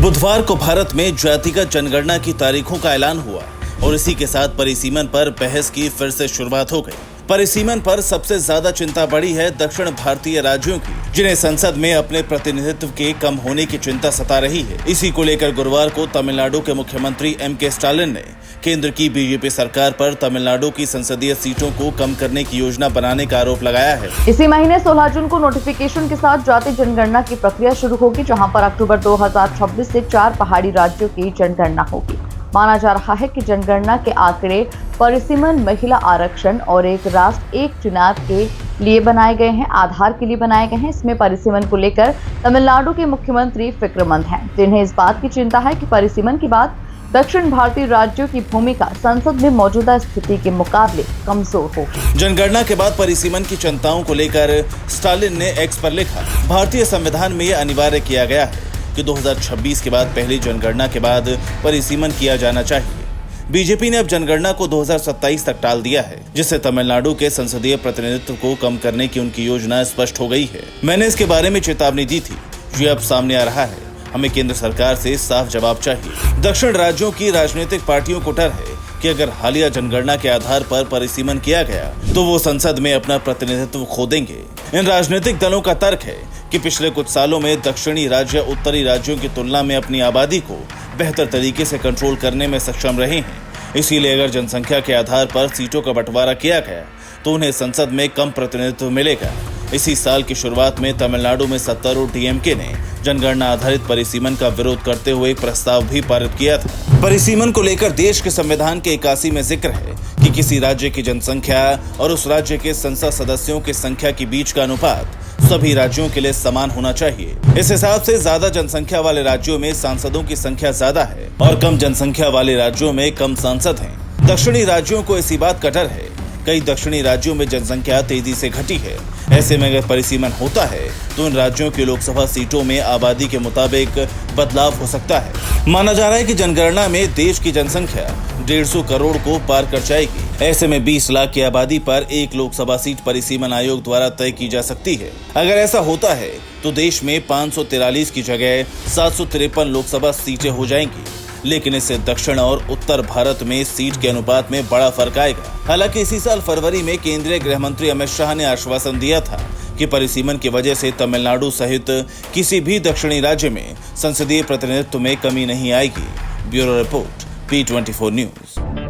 बुधवार को भारत में जातिगत जनगणना की तारीखों का ऐलान हुआ और इसी के साथ परिसीमन पर बहस की फिर से शुरुआत हो गई। परिसीमन पर सबसे ज्यादा चिंता बढ़ी है दक्षिण भारतीय राज्यों की, जिन्हें संसद में अपने प्रतिनिधित्व के कम होने की चिंता सता रही है। इसी को लेकर गुरुवार को तमिलनाडु के मुख्यमंत्री एम.के. स्टालिन ने केंद्र की बीजेपी सरकार पर तमिलनाडु की संसदीय सीटों को कम करने की योजना बनाने का आरोप लगाया है। इसी महीने 16 जून को नोटिफिकेशन के साथ जाति जनगणना की प्रक्रिया शुरू होगी, जहां पर अक्टूबर 2026 से 4 पहाड़ी राज्यों की जनगणना होगी। माना जा रहा है कि जनगणना के आंकड़े परिसीमन, महिला आरक्षण और एक राष्ट्र एक चुनाव के लिए बनाए गए हैं, आधार के लिए बनाए गए हैं। इसमें परिसीमन को लेकर तमिलनाडु के मुख्यमंत्री फिक्रमंद हैं, जिन्हें इस बात की चिंता है कि परिसीमन के बाद दक्षिण भारतीय राज्यों की भूमिका संसद में मौजूदा स्थिति के मुकाबले कमजोर होगी। जनगणना के बाद परिसीमन की चिंताओं को लेकर स्टालिन ने एक्स पर लिखा, भारतीय संविधान में यह अनिवार्य किया गया है कि 2026 के बाद पहली जनगणना के बाद परिसीमन किया जाना चाहिए। बीजेपी ने अब जनगणना को 2027 तक टाल दिया है, जिससे तमिलनाडु के संसदीय प्रतिनिधित्व को कम करने की उनकी योजना स्पष्ट हो गई है। मैंने इसके बारे में चेतावनी दी थी, जो अब सामने आ रहा है। हमें केंद्र सरकार से साफ जवाब चाहिए। दक्षिण राज्यों की राजनीतिक पार्टियों को डर है कि अगर हालिया जनगणना के आधार पर परिसीमन किया गया तो वो संसद में अपना प्रतिनिधित्व खो देंगे। इन राजनीतिक दलों का तर्क है कि पिछले कुछ सालों में दक्षिणी राज्य उत्तरी राज्यों की तुलना में अपनी आबादी को बेहतर तरीके से कंट्रोल करने में सक्षम रहे हैं। इसीलिए अगर जनसंख्या के आधार पर सीटों का बंटवारा किया गया तो उन्हें संसद में कम प्रतिनिधित्व मिलेगा। इसी साल की शुरुआत में तमिलनाडु में सत्तारूढ़ डीएमके ने जनगणना आधारित परिसीमन का विरोध करते हुए एक प्रस्ताव भी पारित किया था। परिसीमन को लेकर देश के संविधान के 81 में जिक्र है कि किसी राज्य की जनसंख्या और उस राज्य के संसद सदस्यों की संख्या के बीच का अनुपात सभी राज्यों के लिए समान होना चाहिए। इस हिसाब से ज्यादा जनसंख्या वाले राज्यों में सांसदों की संख्या ज्यादा है और कम जनसंख्या वाले राज्यों में कम सांसद हैं। दक्षिणी राज्यों को इसी बात का डर है। कई दक्षिणी राज्यों में जनसंख्या तेजी से घटी है। ऐसे में अगर परिसीमन होता है तो इन राज्यों की लोकसभा सीटों में आबादी के मुताबिक बदलाव हो सकता है। माना जा रहा है कि जनगणना में देश की जनसंख्या 150 करोड़ को पार कर जाएगी। ऐसे में 20 लाख की आबादी पर एक लोकसभा सीट परिसीमन आयोग द्वारा तय की जा सकती है। अगर ऐसा होता है तो देश में 543 की जगह 753 लोकसभा सीटें हो जाएंगी, लेकिन इससे दक्षिण और उत्तर भारत में सीट के अनुपात में बड़ा फर्क आएगा। हालांकि इसी साल फरवरी में केंद्रीय गृह मंत्री अमित शाह ने आश्वासन दिया था कि परिसीमन की वजह से तमिलनाडु सहित किसी भी दक्षिणी राज्य में संसदीय प्रतिनिधित्व में कमी नहीं आएगी। Bureau report, P24 news.